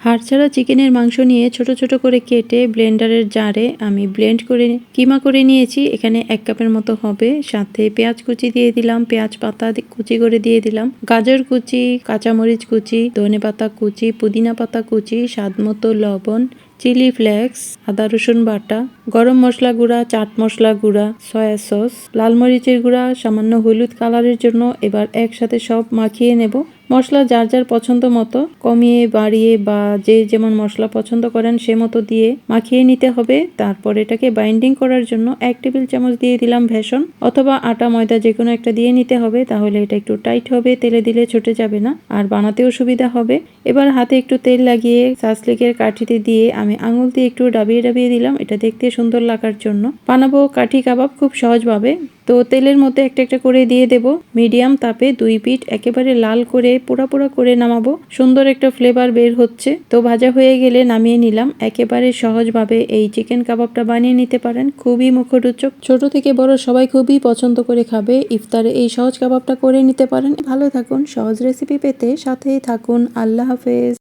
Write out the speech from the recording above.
হাড় ছাড়া চিকেনের মাংস নিয়ে ছোট ছোট করে কেটে ব্লেন্ডারের জারে আমি ব্লেন্ড করে কিমা করে নিয়েছি। এখানে 1 কাপের মতো হবে। সাথে পেঁয়াজ কুচি দিয়ে দিলাম, পেঁয়াজ পাতা কুচি করে দিয়ে দিলাম, গাজর কুচি, কাঁচামরিচ কুচি, ধনে পাতা কুচি, পুদিনা পাতা কুচি, স্বাদ মতো লবণ, চিলি ফ্লেক্স, আদা রসুন বাটা, গরম মশলা গুঁড়া, চাট মশলা গুঁড়া, সয়া সস, লাল মরিচের গুঁড়া, সামান্য হলুদ কালারের জন্য। এবার একসাথে সব মাখিয়ে নেব। মশলা যার যার পছন্দ মতো কমিয়ে বাড়িয়ে বা যে যেমন মশলা পছন্দ করেন সে মতো দিয়ে মাখিয়ে নিতে হবে। তারপর এটাকে বাইন্ডিং করার জন্য 1 টেবিল চামচ দিয়ে দিলাম বেসন অথবা আটা ময়দা যে কোনো একটা দিয়ে নিতে হবে, তাহলে এটা একটু টাইট হবে, তেলে দিলে ছুটে যাবে না আর বানাতেও সুবিধা হবে। এবার হাতে একটু তেল লাগিয়ে সাসলিকের কাঠিতে দিয়ে আমি আঙুল দিয়ে একটু ডাবিয়ে ডাবিয়ে দিলাম, এটা দেখতে সুন্দর লাগার জন্য। বানাবো কাঠি কাবাব খুব সহজভাবে। তো তেলের মধ্যে একটা একটা করে দিয়ে দেব। মিডিয়াম তাপে 2 পিঠ একেবারে লাল করে পোড়া পোড়া করে নামাবো। সুন্দর একটা ফ্লেভার বের হচ্ছে। তো ভাজা হয়ে গেলে নামিয়ে নিলাম। একেবারে সহজভাবে এই চিকেন কাবাবটা বানিয়ে নিতে পারেন, খুবই মুখরোচক। ছোট থেকে বড় সবাই খুবই পছন্দ করে খাবে। ইফতারে এই সহজ কাবাবটা করে নিতে পারেন। ভালো থাকুন। সহজ রেসিপি পেতে সাথেই থাকুন। আল্লাহ হাফেজ।